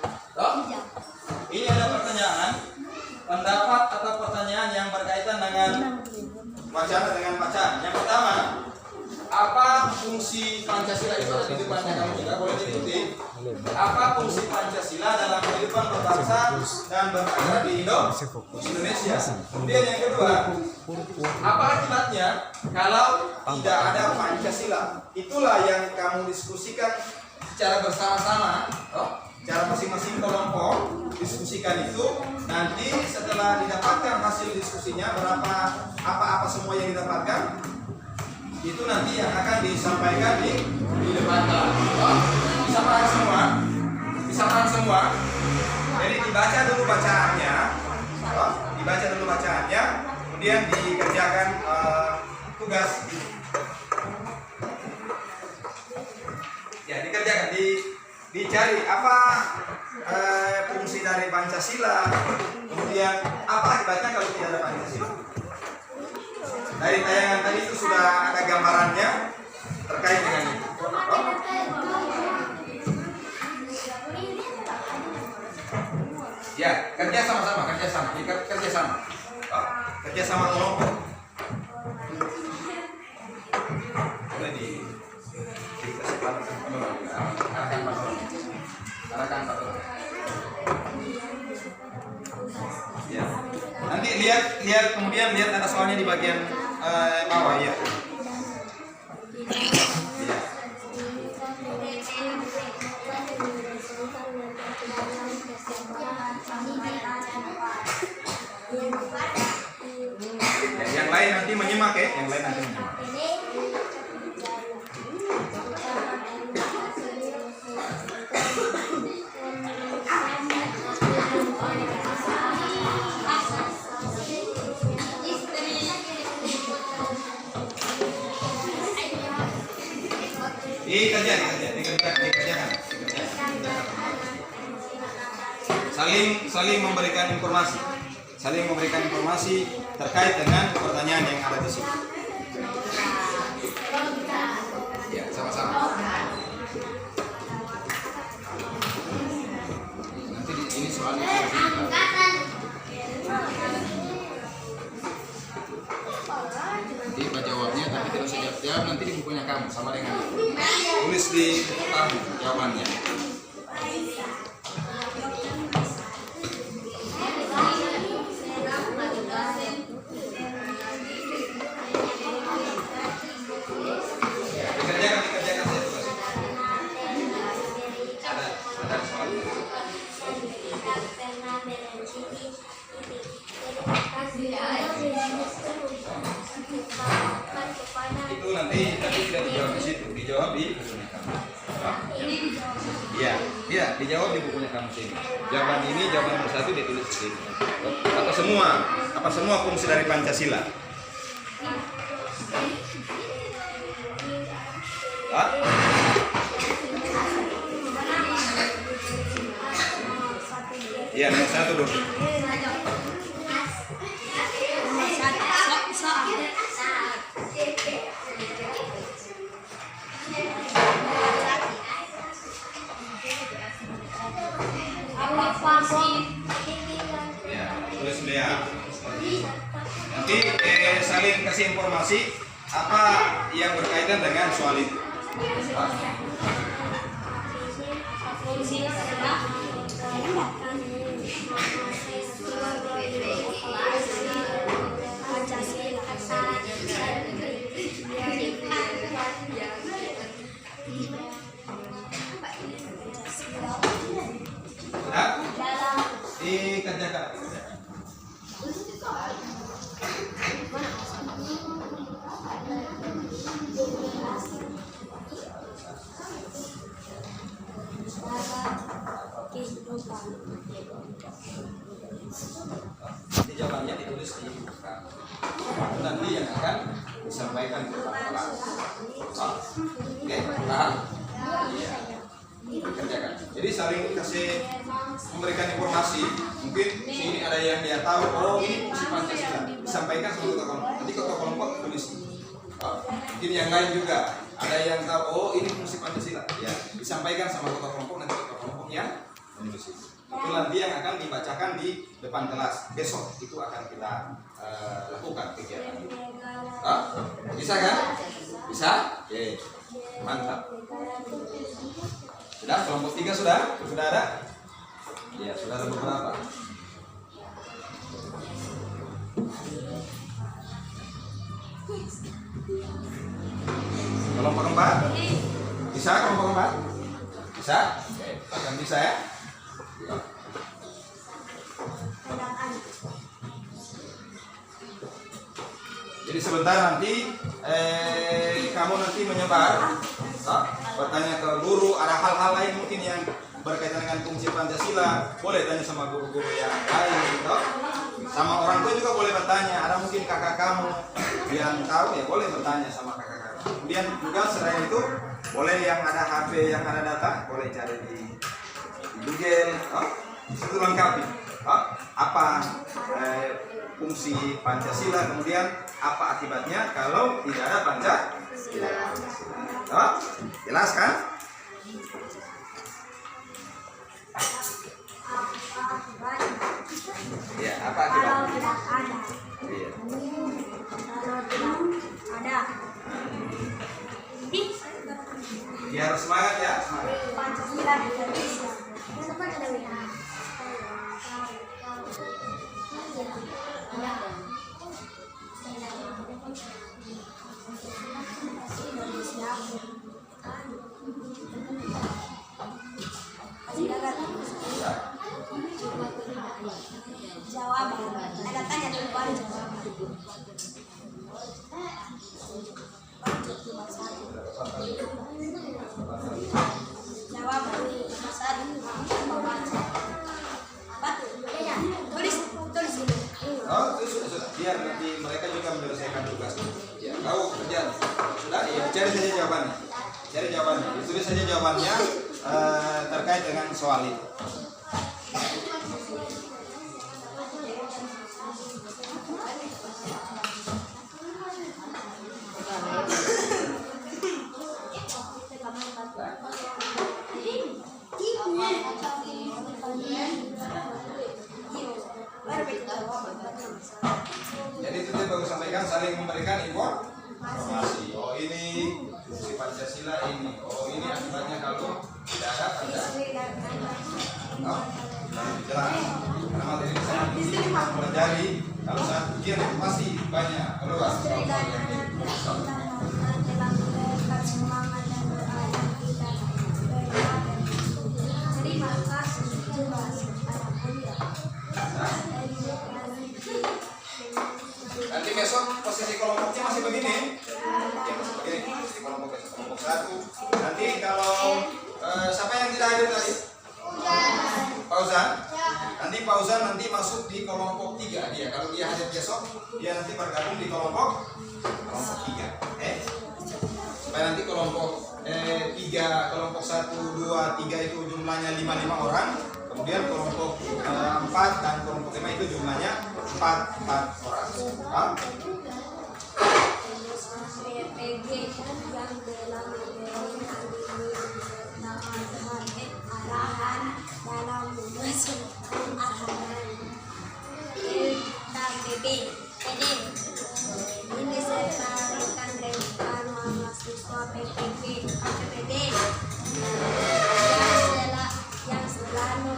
Ini ada pertanyaan, pendapat atau pertanyaan yang berkaitan dengan wacana dengan bacaan. Yang pertama, apa fungsi Pancasila itu ada di depannya kamu juga boleh diikuti. Apa fungsi Pancasila dalam kehidupan berbangsa dan bernegara di Indonesia? Kemudian yang kedua, apa akibatnya kalau tidak ada Pancasila? Itulah yang kamu diskusikan secara bersama-sama, cara masing-masing kelompok diskusikan itu. Nanti setelah didapatkan hasil diskusinya berapa apa semua yang didapatkan, itu nanti yang akan disampaikan di depan kelas. Bisa paham semua? Bisa paham semua? Jadi dibaca dulu bacaannya, kemudian dikerjakan tugas. Ya, dikerjakan, dicari apa fungsi dari Pancasila, kemudian apa akibatnya kalau tidak ada Pancasila. Dari tayangan tadi itu sudah ada gambarannya terkait dengan itu. Ya, kerja sama-sama. Kerja sama kelompok. Boleh ya. Nanti lihat kemudian ada soalnya di bagian bawah ya. Yang lain nanti menyimak ya, dikerjakan. Saling memberikan informasi terkait dengan pertanyaan yang ada di sini. Ya, sama-sama. Nanti ini soalnya nanti Pak jawabnya, tapi tidak usah jawab nanti di bukunya kamu sama dengan tulis di buku kamu jawabannya. Itu nanti tidak dijawab di situ, dijawab di bukunya kamu. Iya, dijawab di bukunya kamu sini. Jawaban ini, jawaban nomor 1 ditulis di sini. Apa semua fungsi dari Pancasila? Iya, nomor 1 dulu. Ya, tulis dia. Nanti saling kasih informasi apa yang berkaitan dengan soal itu. Dikerjakan. Nanti jawabannya ditulis di buku. Nanti yang akan disampaikan ke kelas. Oke, paham? Iya. Kerjakan. Jadi saling kasih memberikan informasi. Mungkin sini ada yang dia tahu, oh ini fungsi Pancasila, disampaikan sama ketua kelompok. Nanti ketua kelompok tulis. Mungkin yang lain juga ada yang tahu, oh ini fungsi Pancasila, ya disampaikan sama ketua kelompok, nanti ketua kelompok yang menulis itu. Itu nanti yang akan dibacakan di depan kelas besok. Itu akan kita lakukan kegiatan itu. Bisa kan? Bisa? Oke, mantap. Sudah, kelompok 3 sudah? Sudah ada? Iya, sudah ada beberapa. Kelompok 4? Bisa kelompok 4? Bisa? Oke, akan bisa ya? Jadi sebentar nanti kamu nanti menyebar bertanya ke guru, ada hal-hal lain mungkin yang berkaitan dengan fungsi Pancasila, boleh tanya sama guru-guru yang lain, sama orang tua juga boleh bertanya. Ada mungkin kakak kamu yang tahu ya boleh bertanya sama kakak kamu. Kemudian juga selain itu boleh yang ada HP, yang ada data, boleh cari di Google, itu lengkapi apa fungsi Pancasila, kemudian apa akibatnya kalau tidak ada Pancasila. Jelas kan? Ya, apa akibatnya? Kalau tidak ada. Iya. Kalau tidak ada. Biar semangat ya, semangat. Pancasila tidak bisa. Sempat ada WA. Jawaban. Ada tanya dulu baru jawaban. Jawaban. Satu. Membaca. Apa tuh? Tulis dulu. Oh, itu sudah. Biar nanti mereka juga menyelesaikan tugas. Ya, kau kerja. Sudah, ya cari saja jawabannya. Cari jawabannya. Tulis saja jawabannya terkait dengan soal itu. Jadi itu dia baru sampaikan, saling memberikan informasi. Oh ini fungsi Pancasila ini. Oh ini akibatnya kalau tidak ada Pancasila. Oh, jelas. Karena materi ini sangat tinggi, pelajari. Kalau saat ujian itu pasti banyak keluar. Nanti besok posisi kelompoknya masih begini. Ya, masih begini. Posisi kelompok besok kelompok 1. Nanti kalau siapa yang tidak hadir tadi? Pauzan. Nanti Pauzan nanti masuk di kelompok 3 dia. Kalau dia hadir besok, dia nanti bergabung di kelompok 3. Supaya nanti kelompok 3, kelompok 1, 2, 3 itu jumlahnya 55 orang. Kemudian kelompok 4 dan kelompok 5 itu jumlahnya 4 orang. Paham? Ini serta rekan rekan mahasiswa PPP yang selalu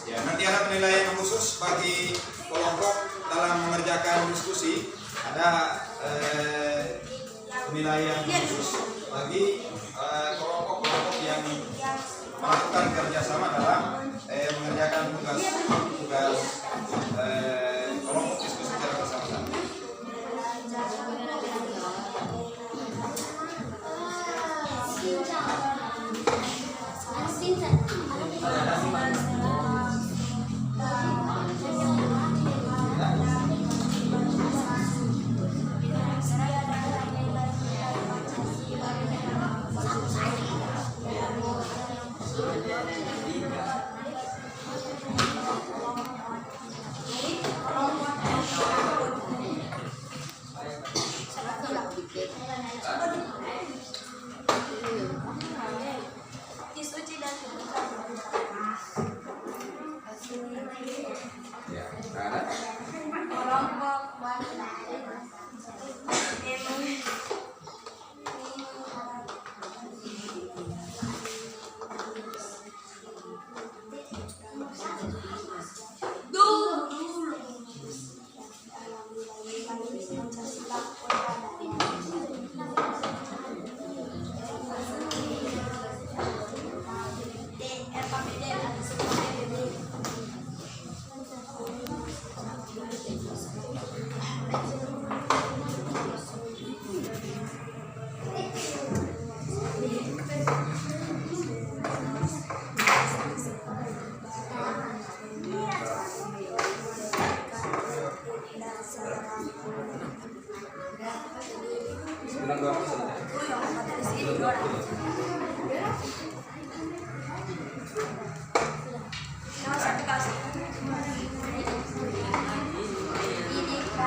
Ya, nanti ada penilaian khusus bagi kelompok dalam mengerjakan diskusi. Ada penilaian khusus bagi kelompok-kelompok yang melakukan kerjasama dalam mengerjakan tugas kelompok diskusi secara bersama-sama.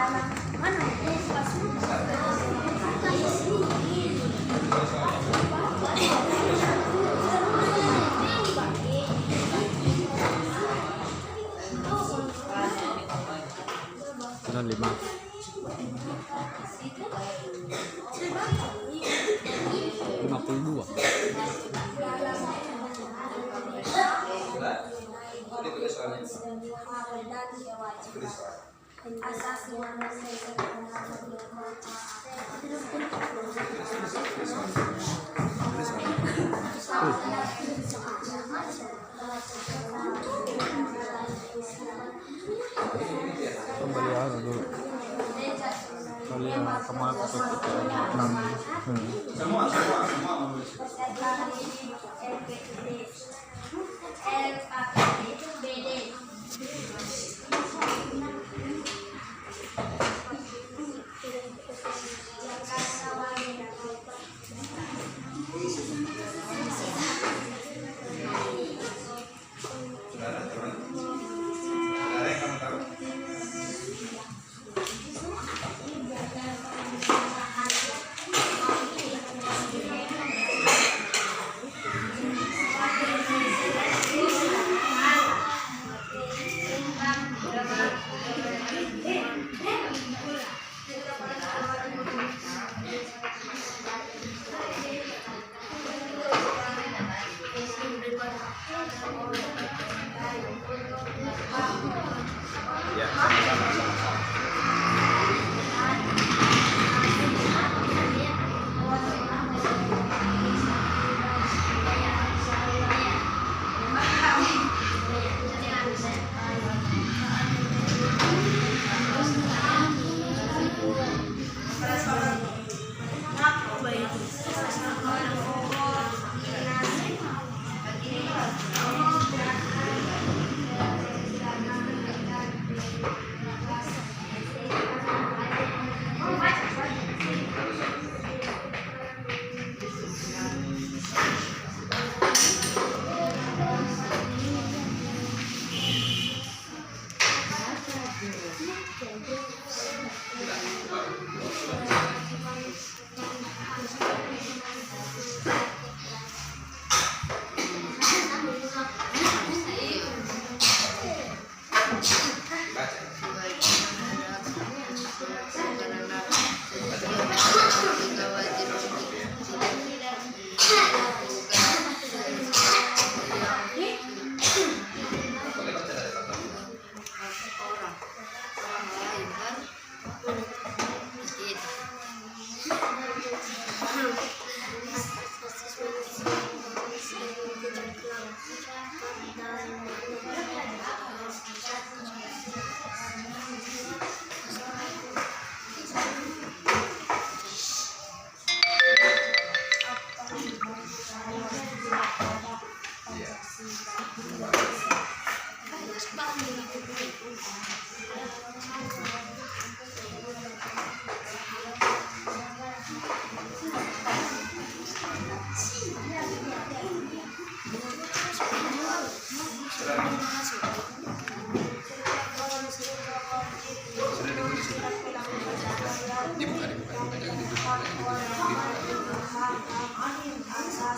Ada 5. 52. Asasi manusia Kembali dulu. Kalian kemana tutup 6. Semua menulis. Saudara, teman. Saudara yang kamu tahu? Ya, sama-sama.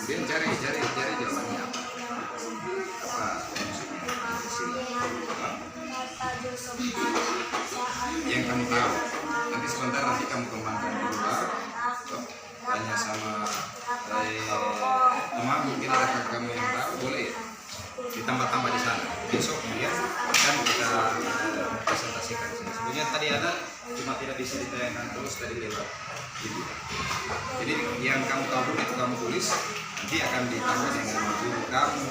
Dia cari jawabannya apa? Yang kamu tahu. Nanti sebentar nanti kamu kembangkan dulu. Tanya sama temanmu, kita ada kamu yang tahu boleh ditambah-tambah di sana. Besok kemudian kan kita presentasikan di sini. Sebenarnya tadi ada, cuma tidak bisa ditayangkan terus tadi lewat video. Jadi yang kamu tahu itu kamu tulis, nanti akan ditambah dengan guru kamu,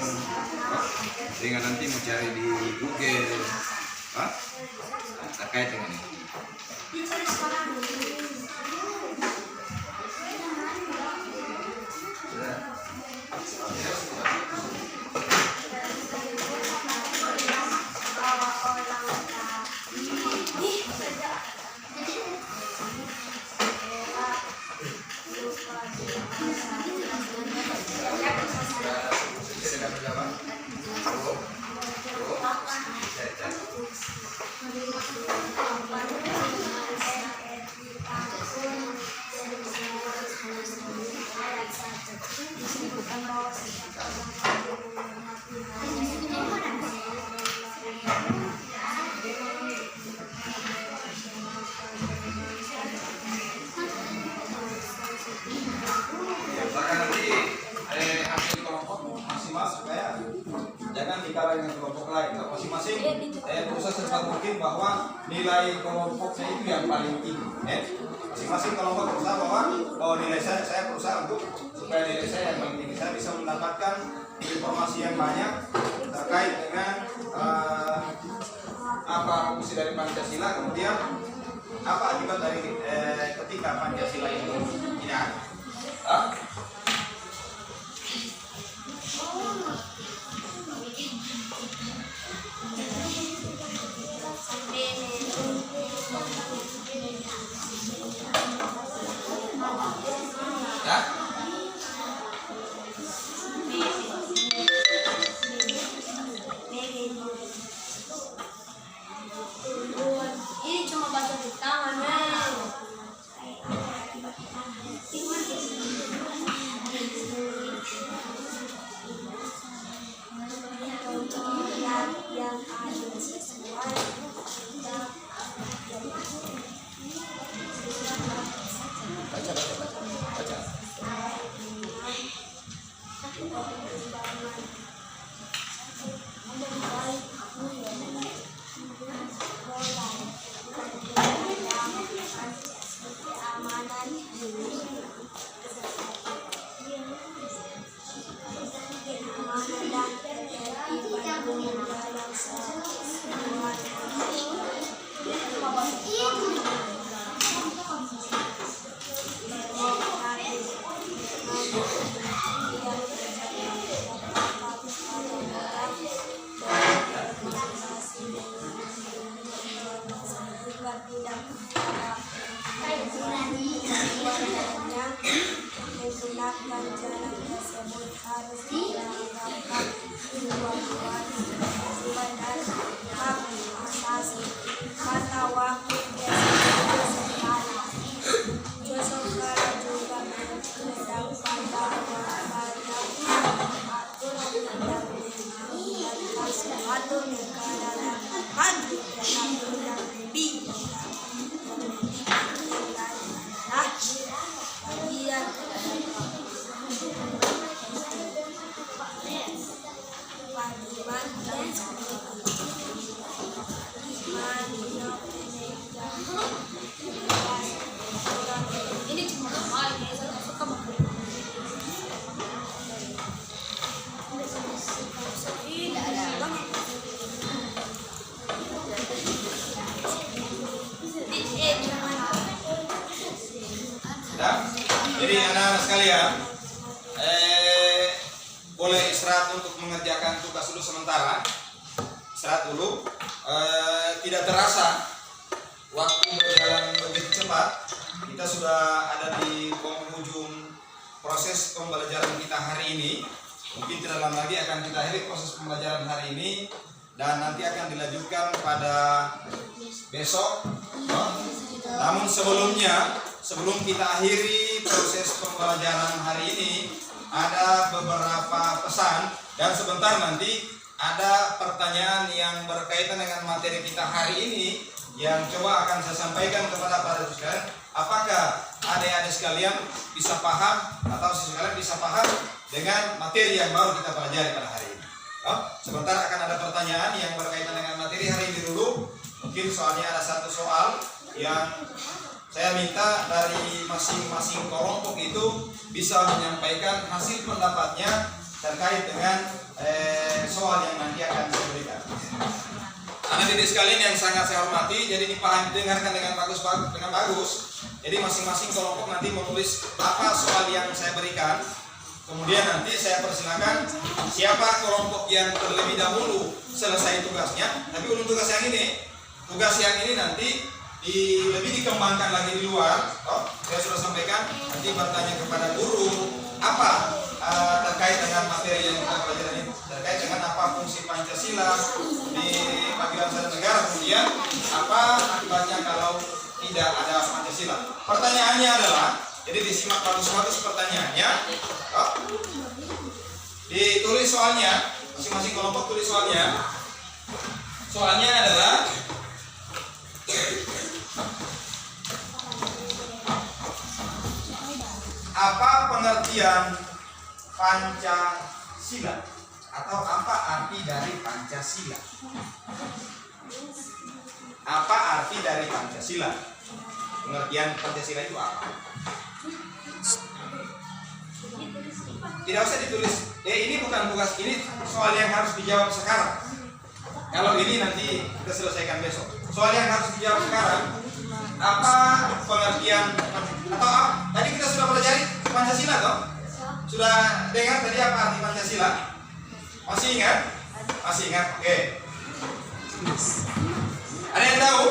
dengan nanti mau cari di Google, terkait dengan ini. Terima kasih. masing-masing berusaha secepat mungkin bahwa nilai kelompoknya itu yang paling tinggi. Masing-masing kelompok berusaha bahwa nilai saya berusaha untuk supaya nilai saya yang paling tinggi. Saya bisa mendapatkan informasi yang banyak terkait dengan apa fungsi dari Pancasila, kemudian apa akibat dari ketika Pancasila itu tidak ada. Ini cuma baca di tangan, yang ada sesuai. Menggunakan jalan tersebut harus dilakukan kewajiban dan hak asasi kata waktu sekarang. Joshua juga mendapat bahwa suatu negara dapat maju dalam bidang lebih bagian kewajiban dan ini cuma main ya, saya suka banget. Jadi anak-anak sekalian, boleh istirahat untuk mengerjakan tugas dulu sementara. Istirahat dulu. Tidak terasa waktu berjalan begitu cepat. Kita sudah ada di penghujung proses pembelajaran kita hari ini. Mungkin tidak lama lagi akan kita akhiri proses pembelajaran hari ini dan nanti akan dilanjutkan pada besok. Namun sebelum kita akhiri proses pembelajaran hari ini, ada beberapa pesan dan sebentar nanti ada pertanyaan yang berkaitan dengan materi kita hari ini yang coba akan saya sampaikan kepada para sekalian. Apakah adik-adik sekalian bisa paham atau sekalian bisa paham dengan materi yang baru kita pelajari pada hari ini? Sebentar akan ada pertanyaan yang berkaitan dengan materi hari ini dulu. Mungkin soalnya ada satu soal yang saya minta dari masing-masing kelompok itu bisa menyampaikan hasil pendapatnya terkait dengan soal yang nanti akan saya berikan. Anak didik sekalian yang sangat saya hormati, jadi dipahami, dengarkan dengan bagus. Jadi masing-masing kelompok nanti menulis apa soal yang saya berikan. Kemudian nanti saya persilakan siapa kelompok yang terlebih dahulu selesai tugasnya. Tapi untuk tugas yang ini nanti lebih dikembangkan lagi di luar. Saya sudah sampaikan, nanti bertanya kepada guru apa terkait dengan materi yang kita pelajari ini, terkait dengan apa fungsi Pancasila di bagi bangsa dan negara, kemudian apa akibatnya kalau tidak ada Pancasila. Pertanyaannya adalah, jadi disimak bagus-bagus pertanyaannya, ditulis soalnya, masing-masing kelompok tulis soalnya. Soalnya adalah apa pengertian Pancasila? atau apa arti dari Pancasila? Apa arti dari Pancasila? Pengertian Pancasila itu apa? Tidak usah ditulis. Ini bukan tugas, ini soal yang harus dijawab sekarang. Kalau ini nanti kita selesaikan besok. Soal yang harus dijawab sekarang, apa pengertian atau apa? Tadi kita sudah pelajari Pancasila toh? Sudah dengar tadi apa arti Pancasila? Masih ingat? Masih ingat? Oke. Ada yang tahu?